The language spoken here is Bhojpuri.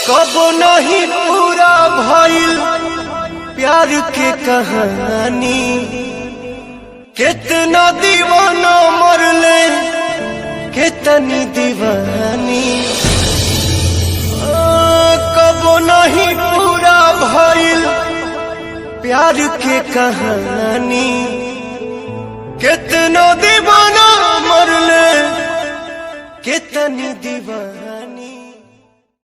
कब नहीं पूरा भइल प्यार के कहानी। कितना दीवाना मरले कितनी दीवानी। कब नहीं पूरा भइल प्यार के कहानी। कितना दीवाना मरले कितनी दीवानी।